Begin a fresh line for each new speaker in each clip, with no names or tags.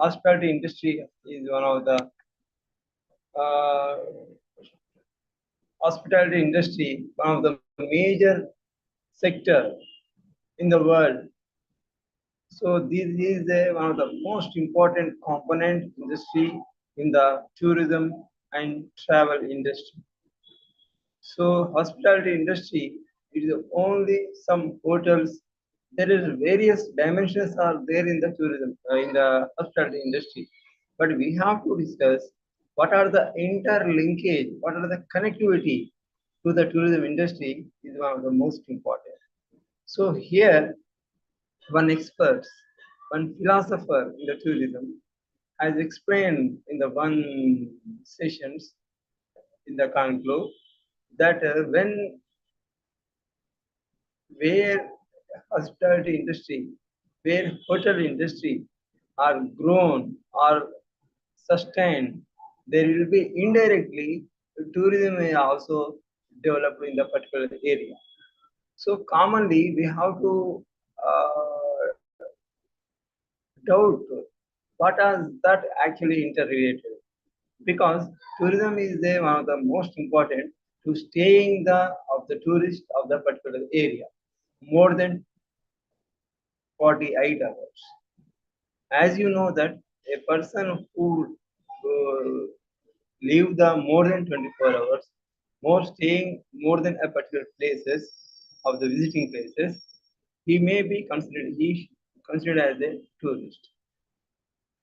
hospitality industry is one of the uh, hospitality industry, one of the major sector in the world. So this is one of the most important component industry in the tourism and travel industry. So hospitality industry, it is only some hotels. There is various dimensions are there in the tourism, in the hospitality industry. But we have to discuss what are the interlinkage, what are the connectivity to the tourism industry is one of the most important. So here, one expert, one philosopher in the tourism has explained in the one sessions in the conclave that when where hospitality industry, where hotel industry are grown or sustained, there will be indirectly tourism is also developed in the particular area. So commonly we have to doubt what is that actually interrelated, because tourism is one of the most important to staying the of the tourist of the particular area more than 48 hours. As you know that a person who live the more than 24 hours, more staying more than a particular places of the visiting places, he may be considered considered as a tourist.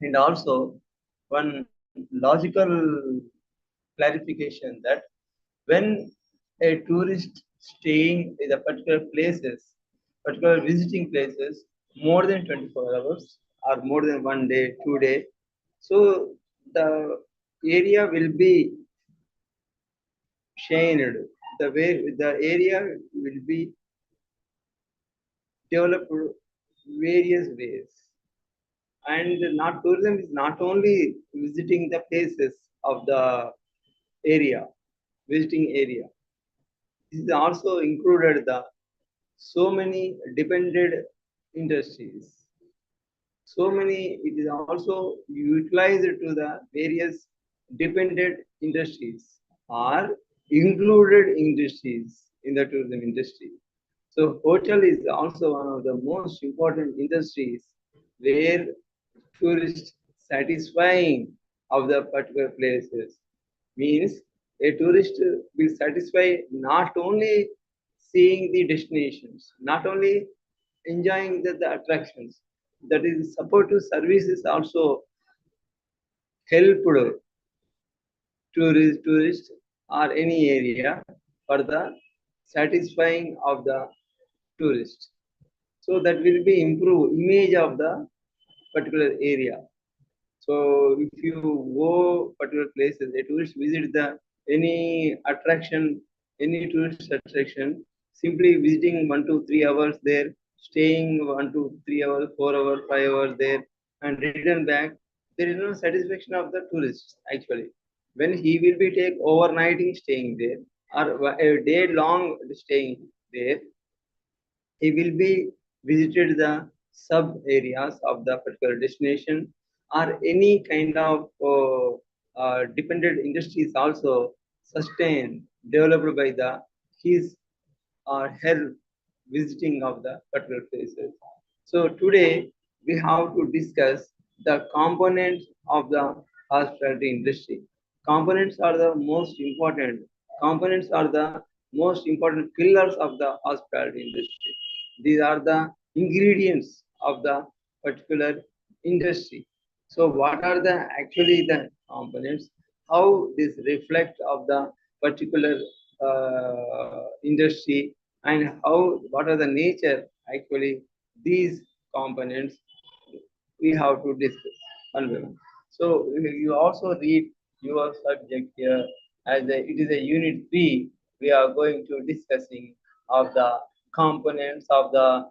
And also one logical clarification that when a tourist staying in a particular places, particular visiting places more than 24 hours or more than 1 day, 2 day, so the area will be changed. The way the area will be developed various ways. And not tourism is not only visiting the places of the area, visiting area. This is also included the so many dependent industries. So many, it is also utilized to the various dependent industries or included industries in the tourism industry. So hotel is also one of the most important industries where tourists satisfying of the particular places means a tourist will satisfy not only seeing the destinations, not only enjoying the attractions. That is supportive services also helped tourists or any area for the satisfying of the tourist. So that will be improve image of the particular area. So if you go particular places, a tourist visit the any attraction, any tourist attraction, simply visiting 1 to 3 hours there, staying 1 to 3 hours, 4 hours, 5 hours there, and return back. There is no satisfaction of the tourists actually. When he will be take overnighting staying there or a day long staying there, he will be visited the sub areas of the particular destination or any kind of dependent industries also sustained developed by the his or her visiting of the particular places. So today we have to discuss the components of the hospitality industry. Components are the most important. Components are the most important pillars of the hospitality industry. These are the ingredients of the particular industry. So what are the actually the components? How this reflect of the particular industry, and how what are the nature actually these components we have to discuss one by one. So you also read your subject here as it is a unit 3. We are going to discussing of the components of the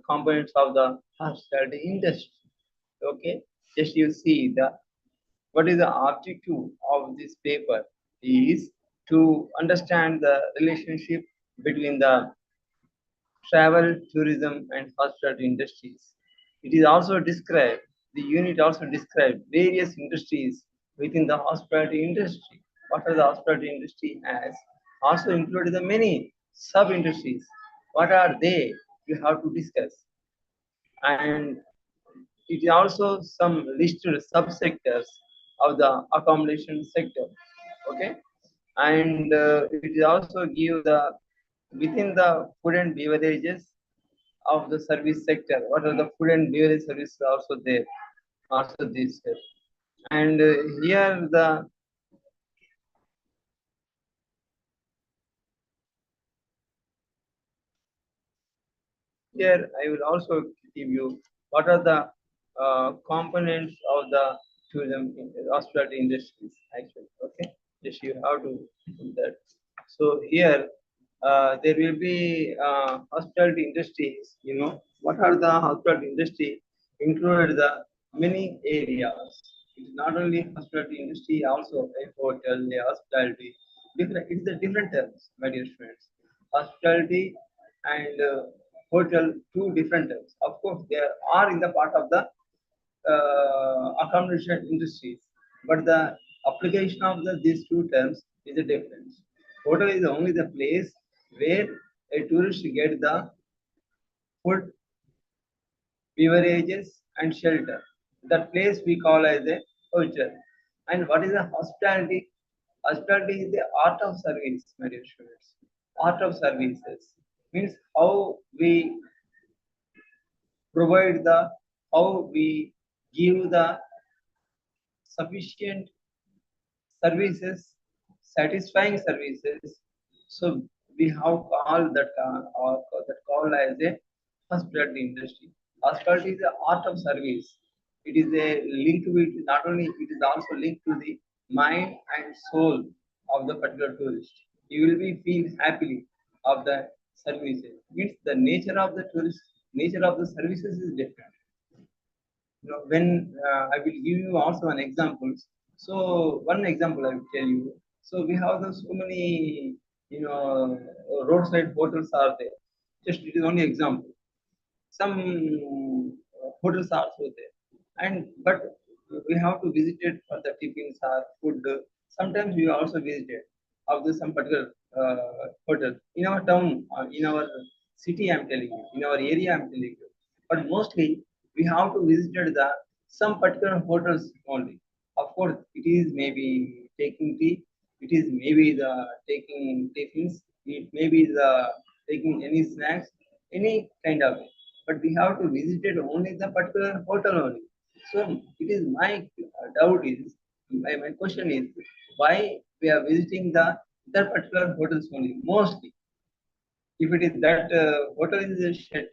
components of the hospitality industry. Okay, just you see the what is the objective of this paper is to understand the relationship between the travel, tourism, and hospitality industries. It is also described The unit also describes various industries within the hospitality industry. What are the hospitality industry has also included the many sub-industries. What are they? You have to discuss. And it is also some listed subsectors of the accommodation sector. Okay, and it is also give the within the food and beverages of the service sector. What are the food and beverage services also there? Also this. And here the here I will also give you what are the components of the tourism hospitality industries actually. Okay, just you have to do that. So here there will be hospitality industries. You know what are the hospitality industry included the many areas. It's not only hospitality industry, also a hotel, a hospitality. Different. It's the different terms, my dear friends. Hospitality and hotel, two different terms. Of course, they are in the part of the accommodation industries, but the application of these two terms is a difference. Hotel is only the place where a tourist get the food, beverages, and shelter. That place we call as a hotel. And what is the hospitality? Hospitality is the art of service, my dear students. Art of services means how we provide the, how we give the sufficient services, satisfying services. So we have called that or that called as a hospitality industry. Hospitality is the art of service. It is a link with not only it is also linked to the mind and soul of the particular tourist. You will be feel happily of the services. Means the nature of the tourist, nature of the services is different. You know, when I will give you also an examples. So one example I will tell you. So we have the so many, you know, roadside hotels are there. Just it is only example. Some hotels are also there, and but we have to visit it for the tiffins or food. Sometimes we also visited of the some particular hotel in our town, in our city. I'm telling you, in our area. I'm telling you, but mostly we have to visit the some particular hotels only. Of course, it is maybe taking tea. It is maybe the taking tiffins. It may be the taking any snacks, any kind of it. But we have to visit it only the particular hotel only. So it is my doubt is my question is why we are visiting the that particular hotels only mostly. If it is that hotel is shut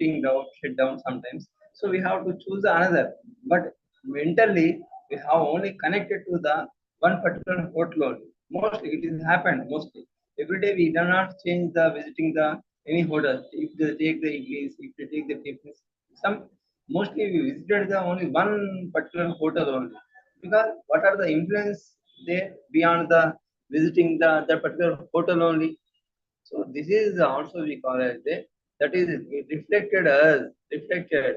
down sometimes, so we have to choose another. But mentally we have only connected to the one particular hotel only. Mostly it is happened mostly every day we do not change the visiting the any hotel. If they take the English, if they take the tiffins, some mostly we visited the only one particular hotel only, because what are the influence there beyond the visiting the particular hotel only. So this is also we call as the that is reflected as reflected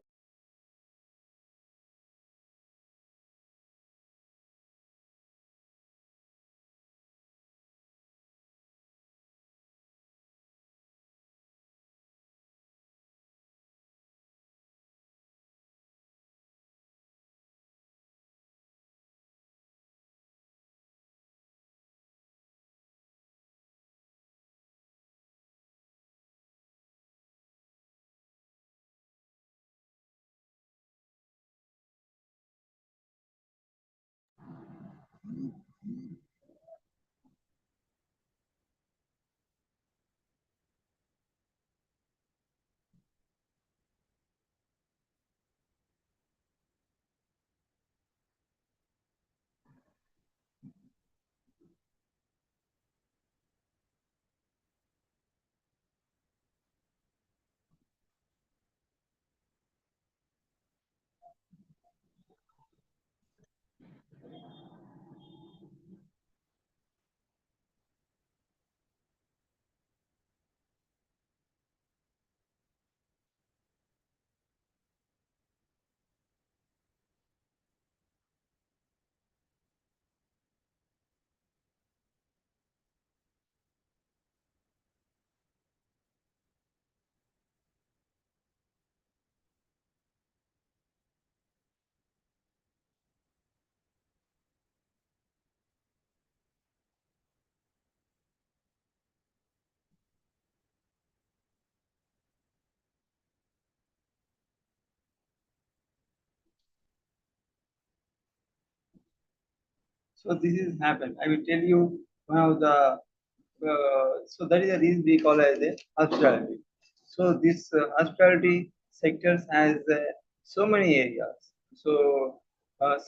So this is happened. I will tell you one of the. So that is the reason we call it as a hospitality. So this hospitality sectors has so many areas. So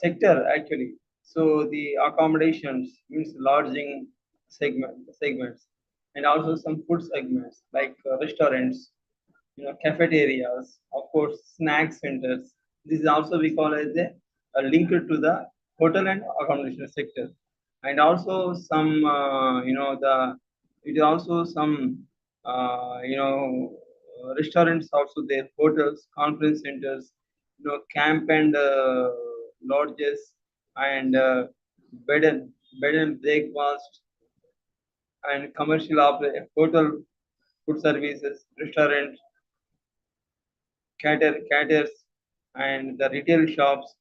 sector actually. So the accommodations means lodging segments, and also some food segments like restaurants, cafeterias, of course, snack centers. This is also we call as a link to the hotel and accommodation sector, and also some, the it is also some, restaurants also there, hotels, conference centers, camp and lodges, and bed and bed and breakfast, and commercial hotel, food services, restaurant, caters, and the retail shops,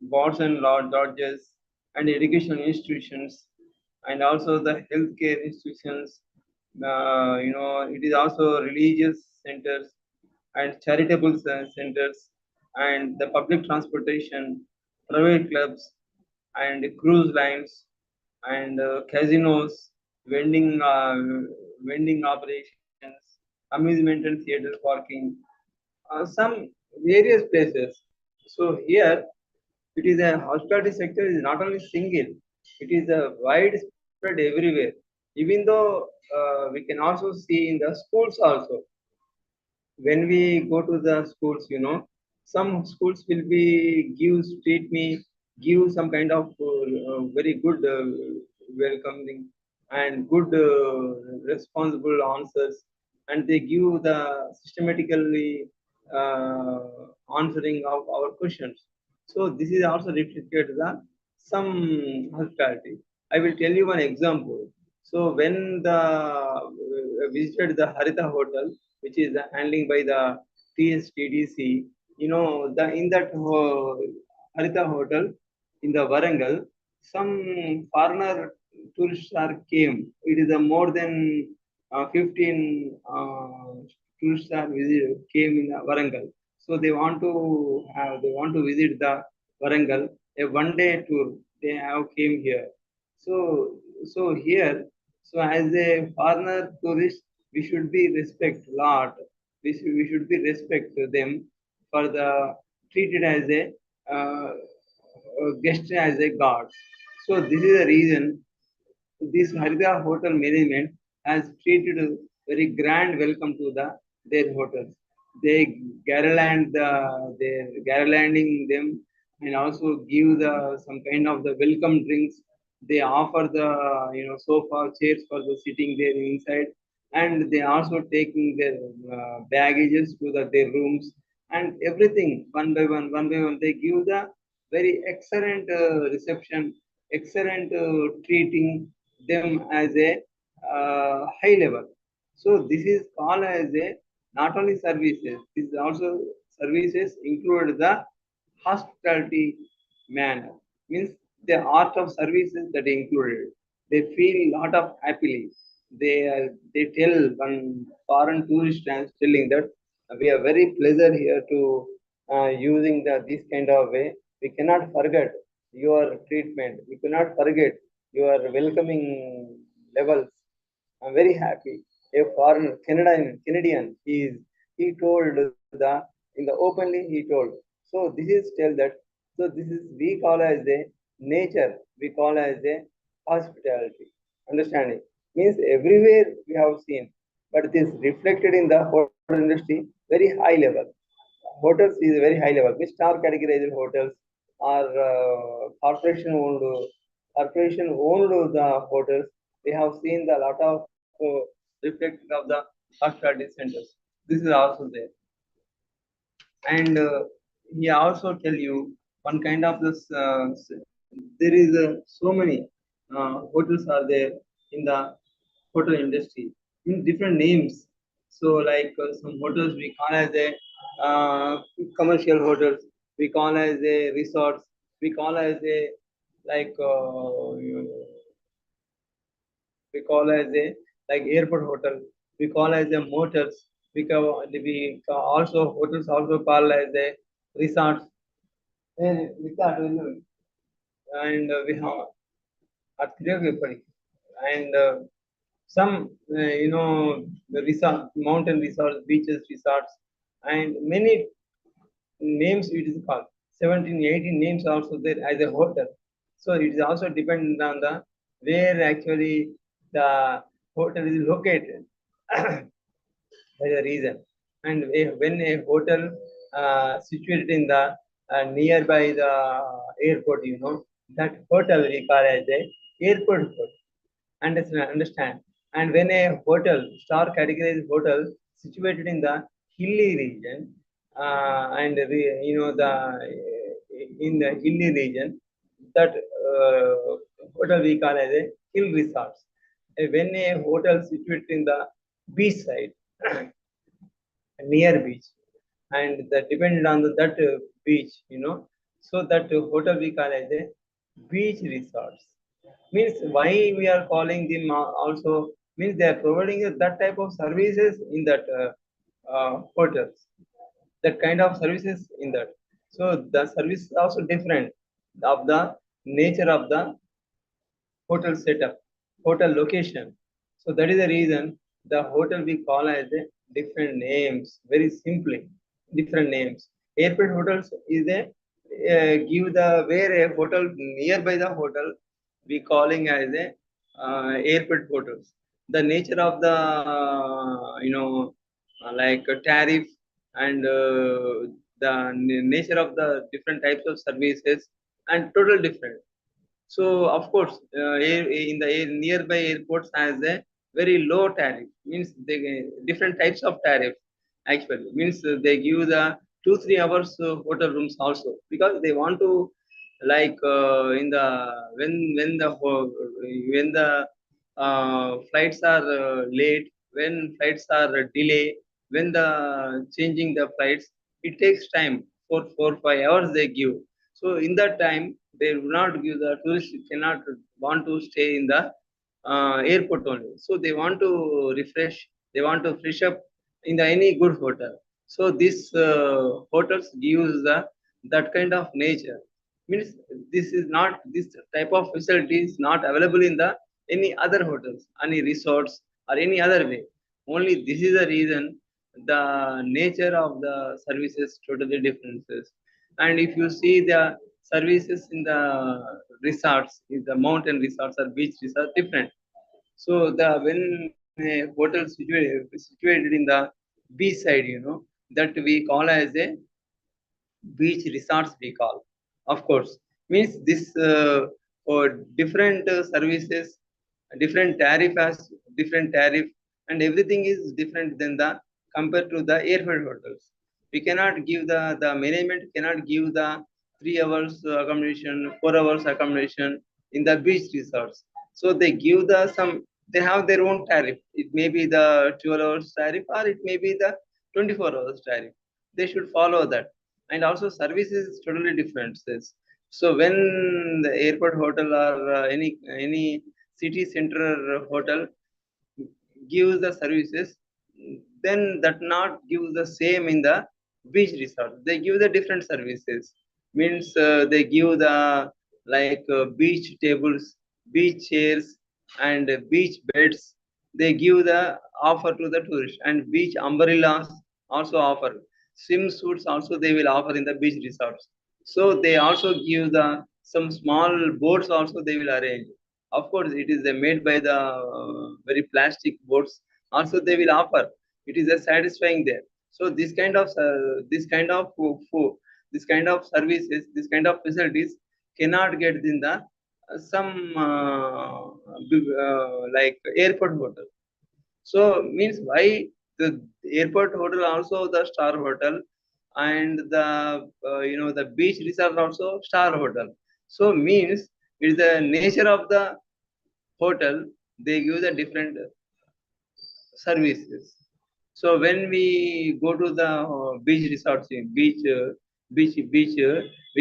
bars and lodges, and education institutions, and also the healthcare institutions. It is also religious centers and charitable centers, and the public transportation, private clubs, and cruise lines, and casinos, vending operations, amusement and theater parking, some various places. So here it is a hospitality sector is not only single, it is a widespread everywhere. Even though we can also see in the schools also, when we go to the schools, some schools will be give some kind of very good welcoming and good responsible answers, and they give the systematically uh, answering of our questions. So this is also reflected the some hospitality. I will tell you one example. So when the visited the Harita Hotel, which is handling by the TSTDC, the in that Harita Hotel in the Varangal, some foreigner tourists are came. It is a more than 15 tourists are came in Varangal. So they want to visit the Varangal, a 1 day tour. They have came here. So here, so as a foreigner tourist, we should be respect lot. We should be respect to them for the treated as a guest as a god. So this is the reason this Harida Hotel management has treated a very grand welcome to their hotels. They they're garlanding them, and also give the some kind of the welcome drinks. They offer the sofa chairs for the sitting there inside, and they also taking their baggages to their rooms, and everything one by one. They give the very excellent reception, excellent treating them as a high level. So this is called as a not only services. This is also services include the hospitality manner. Means the art of services that included. They feel a lot of happily. They tell one foreign tourist is telling that we are very pleasure here to using this kind of way. We cannot forget your treatment. We cannot forget your welcoming levels. I'm very happy. A foreign Canadian, he told in the openly he told. So this is tell that. So this is we call as a nature. We call as a hospitality. Understanding means everywhere we have seen, but it is reflected in the hotel industry very high level. Hotels is very high level. Which star categorized hotels are corporation owned the hotels. We have seen the lot of reflection of the hospitality centers. This is also there, and he also tell you one kind of this. There is so many hotels are there in the hotel industry in different names. So like some hotels we call as a commercial hotels, we call as a resorts, we call as a like we call as a like airport hotel, we call as a motels, also hotels also call as a resorts. And we have and some the resort, mountain resorts, beaches resorts, and many names it is called 17, 18 names also there as a hotel. So it is also dependent on the where actually the hotel is located. That is the reason. And when a hotel situated in the nearby the airport, that hotel we call as a airport hotel. Understand. And when a hotel, star categorized hotel situated in the hilly region, and the in the hilly region, that hotel we call as a hill resorts. When a hotel situated in the beach side, near beach, and that depended on that beach, so that hotel we call as a beach resorts. Means why we are calling them also, means they are providing that type of services in that hotels, that kind of services in that. So the service is also different of the nature of the hotel setup, hotel location. So that is the reason the hotel we call as a different names, very simply, different names. Airport hotels is a give the where a hotel nearby the hotel we calling as a airport hotels. The nature of the like tariff and the nature of the different types of services and total different. So of course, in the nearby airports has a very low tariff. Means they different types of tariff. Actually, means they give the 2-3 hours hotel rooms also because they want to like in the when the flights are late, when flights are delay, when the changing the flights, it takes time for 4-5 hours they give. So in that time, they will not give the tourists cannot want to stay in the airport only. So they want to refresh, they want to fresh up in the any good hotel. So this hotels gives the that kind of nature. Means this is not this type of facility is not available in the any other hotels, any resorts or any other way. Only this is the reason the nature of the services totally differences. And if you see the services in the resorts, in the mountain resorts or beach resorts, different. So the when a hotel situated in the beach side, that we call as a beach resorts we call. Of course, means this for different services, different tariff has different tariff, and everything is different than the compared to the airport hotels. We cannot give the management cannot give the 3 hours accommodation, 4 hours accommodation in the beach resorts. So they give the some, they have their own tariff. It may be the 12 hours tariff or it may be the 24 hours tariff. They should follow that. And also services is totally different. So when the airport hotel or any city center hotel gives the services, then that not gives the same in the beach resort. They give the different services. Means they give the like beach tables, beach chairs, and beach beds. They give the offer to the tourist, and beach umbrellas also offer. Swimsuits also they will offer in the beach resorts. So they also give the some small boats also they will arrange. Of course, it is made by the very plastic boats. Also, they will offer. It is satisfying there. So this kind of services, this kind of facilities cannot get in the some like airport hotel. So means why the airport hotel also the star hotel, and the the beach resort also star hotel. So means it is the nature of the hotel, they give the different services. So when we go to the beach resorts, we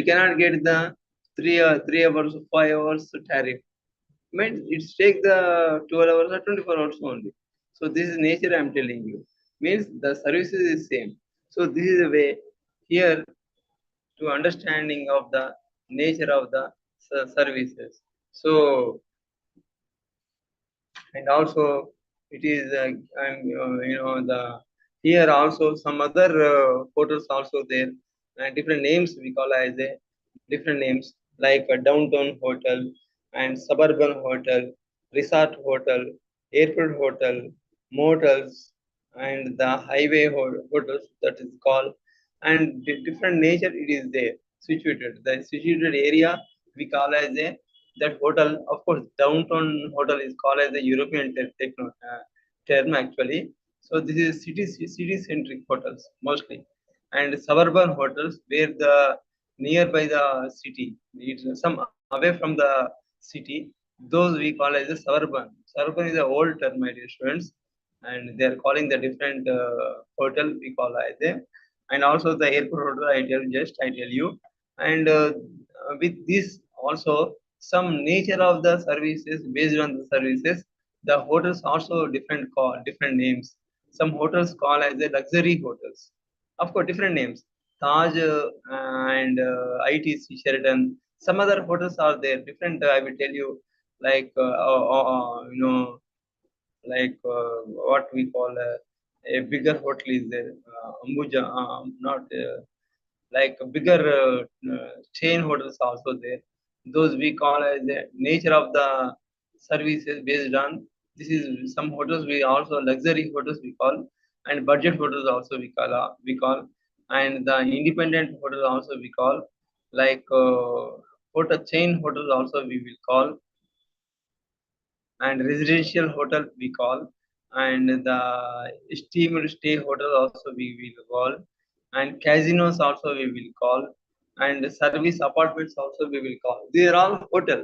cannot get the 3 hours, 5 hours tariff. Means it take the 12 hours or 24 hours only. So this is nature I am telling you. Means the services is same. So this is the way here to understanding of the nature of the services. So and also it is the here also some other hotels also there, different names we call as a different names like a downtown hotel and suburban hotel, resort hotel, airport hotel, motels, and the highway hotels that is called, and different nature it is there situated. The situated area we call as a that hotel. Of course, downtown hotel is called as the European term actually. So this is city centric hotels mostly, and suburban hotels where the nearby the city, it's some away from the city. Those we call as a suburban. Suburban is an old term, my dear students, and they are calling the different hotel we call as a, and also the airport hotel. I tell you, and with this also some nature of the services based on the services. The hotels also different call different names. Some hotels call as a luxury hotels. Of course, different names. Taj and ITC Sheraton. Some other hotels are there. Different. I will tell you, like like what we call a bigger hotel is there. Ambuja, not. Like bigger chain hotels also there. Those we call as the nature of the services based on. This is some hotels we also luxury hotels we call, and budget hotels also we call, and the independent hotels also we call, like hotel chain hotels also we will call, and residential hotel we call, and the steamer stay hotel also we will call, and casinos also we will call, and service apartments also we will call. They are all hotel,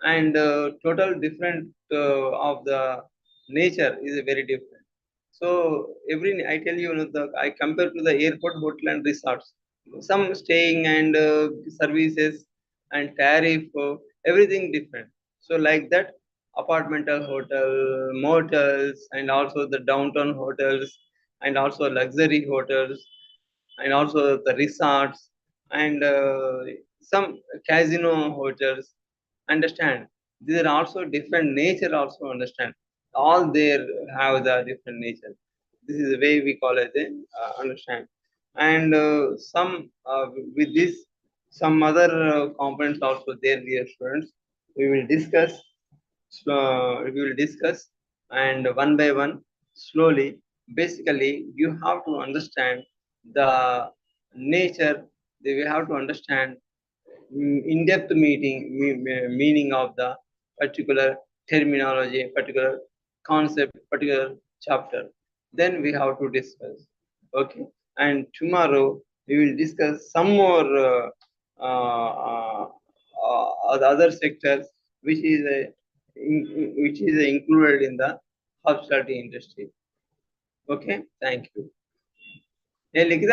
and total different of the nature is very different. So every I tell you, I compare to the airport hotel and resorts. Some staying and services and tariff, everything different. So like that, apartmental hotel, motels, and also the downtown hotels, and also luxury hotels, and also the resorts, and some casino hotels. Understand, these are also different nature also. Understand, all there have the different nature. This is the way we call it, understand. And some with this some other components also there, dear students. We will discuss, and one by one, slowly. Basically, you have to understand the nature. They will have to understand in-depth meaning of the particular terminology, particular concept, particular chapter. Then we have to discuss. Okay, and tomorrow we will discuss some more the other sectors which is included in the hospitality industry. Okay, thank you. Hey, लिख